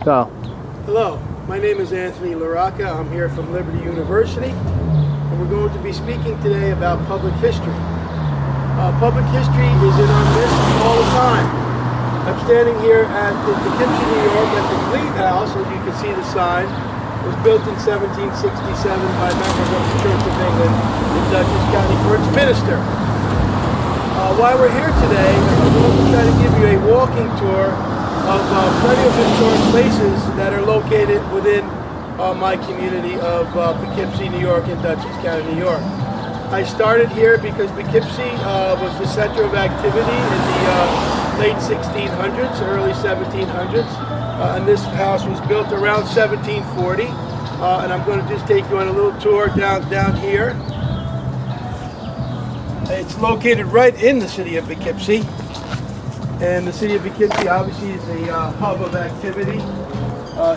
Go. Hello, my name is Anthony LaRocca. I'm here from Liberty University, and we're going to be speaking today about public history. Public history is in our midst all the time. I'm standing here at Poughkeepsie, New York, at the Glebe House. As you can see, the sign was built in 1767 by members of the Church of England in Dutchess County for its minister. While we're here today, I'm going to try to give you a walking tour of plenty of historic places that are located within my community of Poughkeepsie, New York, and Dutchess County, New York. I started here because Poughkeepsie was the center of activity in the late 1600s, early 1700s, and this house was built around 1740. And I'm going to just take you on a little tour down here. It's located right in the city of Poughkeepsie. And the city of Poughkeepsie obviously is a hub of activity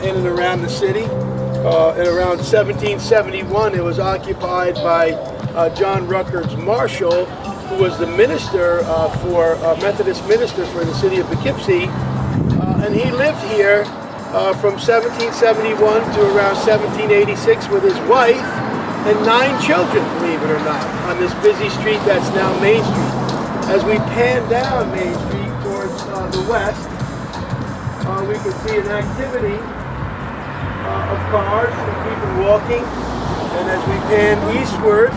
in and around the city. In around 1771, it was occupied by John Rutgers Marshall, who was the minister Methodist minister for the city of Poughkeepsie. And he lived here from 1771 to around 1786 with his wife and 9 children, believe it or not, on this busy street that's now Main Street. As we pan down Main Street towards the west, we can see an activity of cars and people walking. And as we pan eastward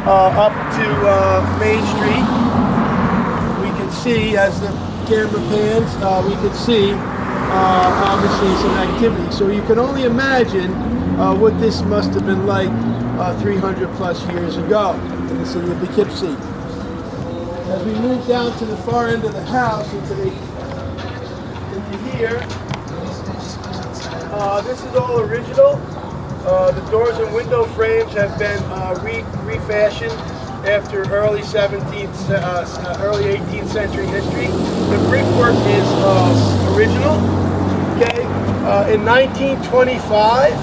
up to Main Street, we can see, as the camera pans, we can see obviously some activity. So you can only imagine what this must have been like 300 plus years ago in the city of Poughkeepsie. As we move down to the far end of the house, into here, this is all original. The doors and window frames have been refashioned after early 18th century history. The brickwork is original. Okay. In 1925,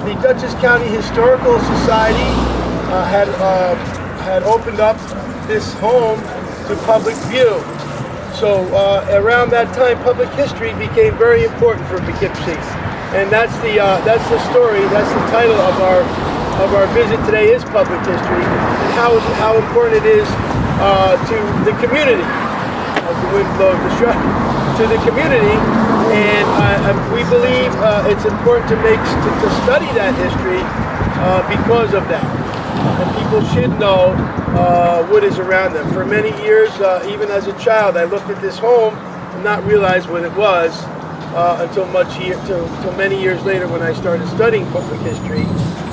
the Dutchess County Historical Society had opened up this home to public view. So around that time, public history became very important for Poughkeepsie, and that's the story. That's the title of our visit today, is public history, and how important it is to the community. As the wind blows to the community, and we believe it's important to study that history because of that. And people should know what is around them. For many years, even as a child, I looked at this home and not realize what it was until many years later when I started studying public history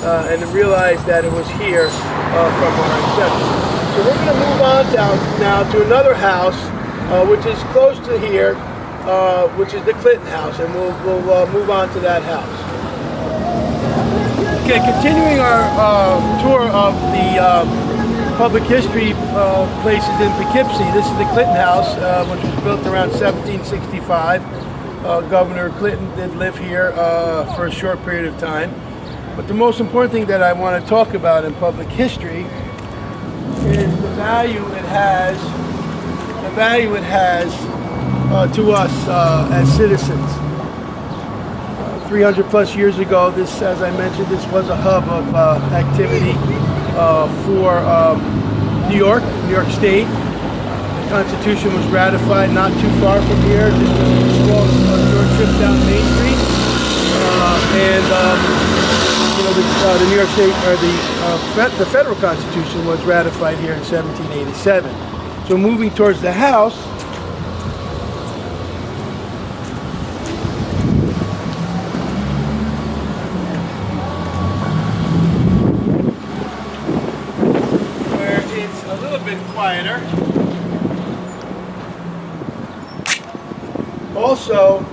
and realized that it was here from our inception. So we're going to move on now to another house which is close to here, which is the Clinton House, and we'll move on to that house. Okay, continuing our tour of the public history places in Poughkeepsie. This is the Clinton House, which was built around 1765. Governor Clinton did live here for a short period of time. But the most important thing that I want to talk about in public history is the value it has. The value it has to us as citizens. 300 plus years ago, this, as I mentioned, this was a hub of activity for New York State. The Constitution was ratified not too far from here, just a small short trip down Main Street. The New York State, or the federal Constitution was ratified here in 1787. So moving towards the house, quieter. Also,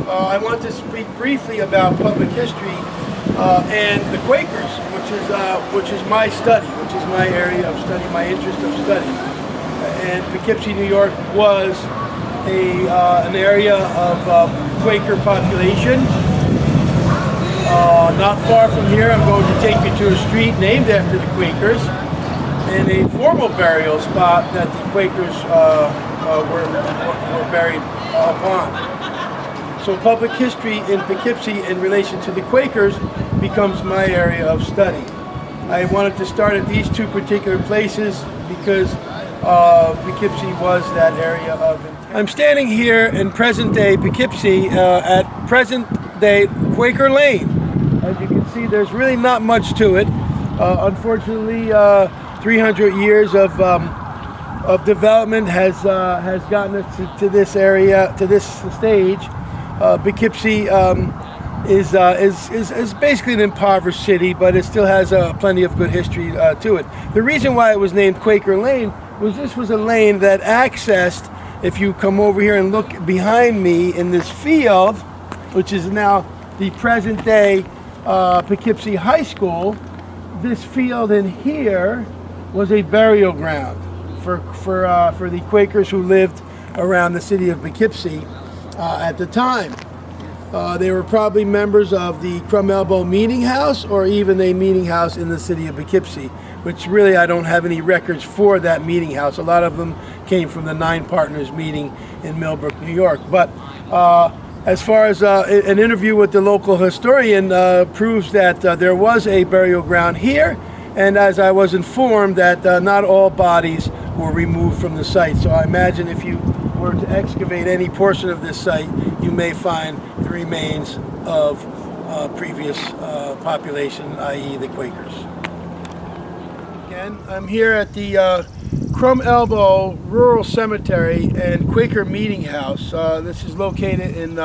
I want to speak briefly about public history and the Quakers, which is my study, which is my area of study, my interest of study. And Poughkeepsie, New York, was an area of Quaker population. Not far from here, I'm going to take you to a street named after the Quakers, and a formal burial spot that the Quakers were buried upon. So public history in Poughkeepsie in relation to the Quakers becomes my area of study. I wanted to start at these two particular places because Poughkeepsie was that area of intent. I'm standing here in present-day Poughkeepsie at present-day Quaker Lane. As you can see, there's really not much to it. Unfortunately, 300 years of development has gotten us to this area, to this stage. Poughkeepsie is basically an impoverished city, but it still has plenty of good history to it. The reason why it was named Quaker Lane was this was a lane that accessed, if you come over here and look behind me in this field, which is now the present day Poughkeepsie High School, this field in here was a burial ground for the Quakers who lived around the city of Poughkeepsie at the time. They were probably members of the Crum Elbow Meeting House or even a meeting house in the city of Poughkeepsie, which really I don't have any records for that meeting house. A lot of them came from the Nine Partners meeting in Millbrook, New York. But as far as an interview with the local historian proves that there was a burial ground here, and as I was informed that not all bodies were removed from the site. So I imagine if you were to excavate any portion of this site, you may find the remains of previous population, i.e. the Quakers. Again, I'm here at the Crum Elbow Rural Cemetery and Quaker Meeting House. This is located in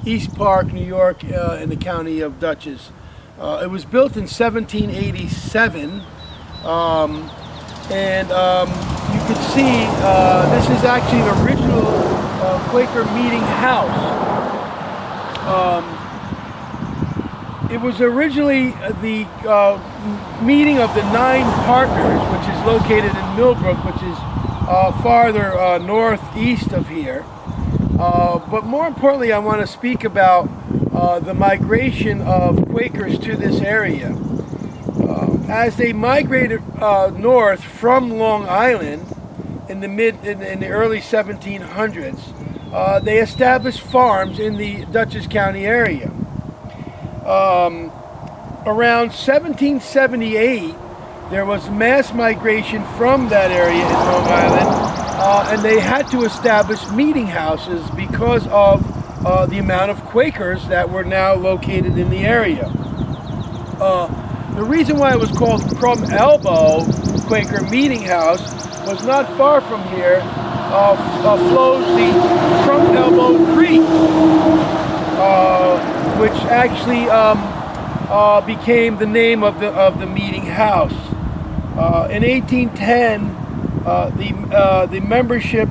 East Park, New York, in the county of Dutchess. It was built in 1787, and you can see this is actually an original Quaker meeting house. It was originally the meeting of the Nine Partners, which is located in Millbrook, which is farther northeast of here. But more importantly, I want to speak about the migration of Quakers to this area. As they migrated north from Long Island in the early 1700s, they established farms in the Dutchess County area. Around 1778, there was mass migration from that area in Long Island, and they had to establish meeting houses because of the amount of Quakers that were now located in the area. The reason why it was called Crum Elbow Quaker Meeting House was not far from here flows the Crum Elbow Creek, which actually became the name of the meeting house. In 1810, the membership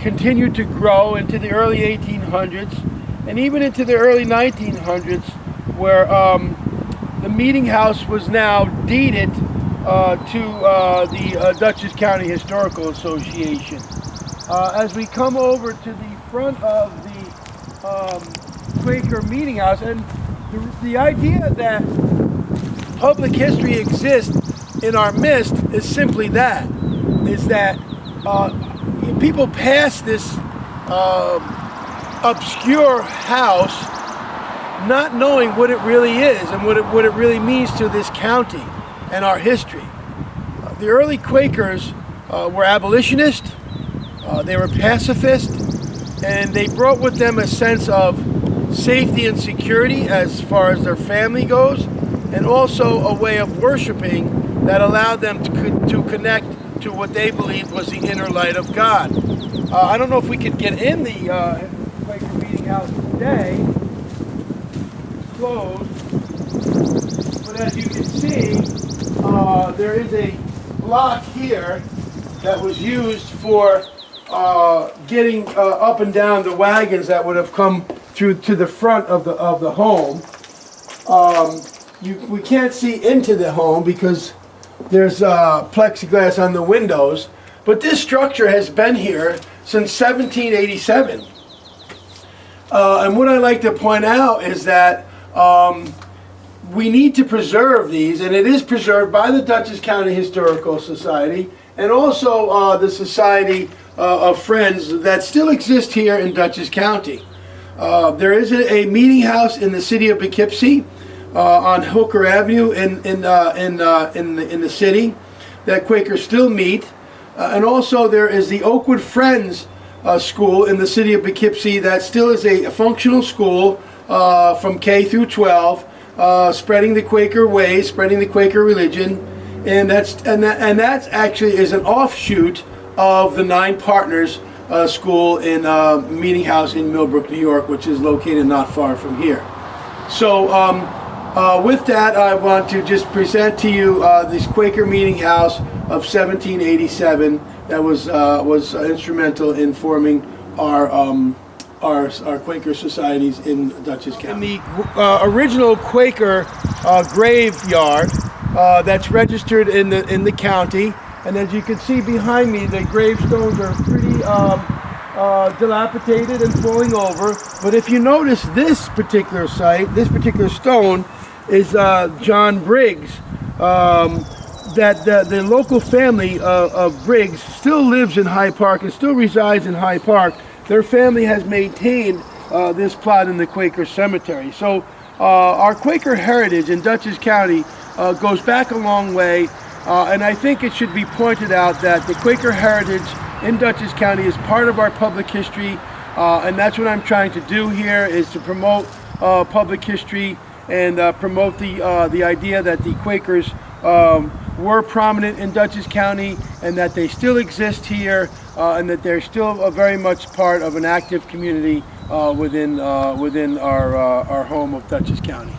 continued to grow into the early 1800s and even into the early 1900s, where the meeting house was now deeded to the Dutchess County Historical Association. As we come over to the front of the Quaker Meeting House, and the idea that public history exists in our midst is simply that, is that people pass this obscure house not knowing what it really is and what it really means to this county and our history. The early Quakers were abolitionists, they were pacifists, and they brought with them a sense of safety and security as far as their family goes, and also a way of worshiping that allowed them to connect to what they believed was the inner light of God. I don't know if we could get in the Quaker Meeting House today. It's closed. But as you can see, there is a block here that was used for getting up and down the wagons that would have come through to the front of the home. We can't see into the home because there's plexiglass on the windows, but this structure has been here since 1787. And what I like to point out is that we need to preserve these, and it is preserved by the Dutchess County Historical Society and also the Society of Friends that still exist here in Dutchess County. There is a meeting house in the city of Poughkeepsie on Hooker Avenue in the city that Quakers still meet. And also there is the Oakwood Friends School in the city of Poughkeepsie that still is a functional school from K through 12, spreading the Quaker ways, spreading the Quaker religion, and that's actually is an offshoot of the Nine Partners School in Meeting House in Millbrook, New York, which is located not far from here. So with that, I want to just present to you this Quaker Meeting House of 1787 that was instrumental in forming our Quaker societies in Dutchess County. In the original Quaker graveyard that's registered in the county, and as you can see behind me, the gravestones are pretty dilapidated and falling over. But if you notice this particular site, this particular stone is John Briggs. That the local family of Briggs still lives in Hyde Park and still resides in Hyde Park. Their family has maintained this plot in the Quaker cemetery. So our Quaker heritage in Dutchess County goes back a long way, and I think it should be pointed out that the Quaker heritage in Dutchess County is part of our public history, and that's what I'm trying to do here, is to promote public history and promote the idea that the Quakers were prominent in Dutchess County and that they still exist here, and that they're still very much part of an active community within our home of Dutchess County.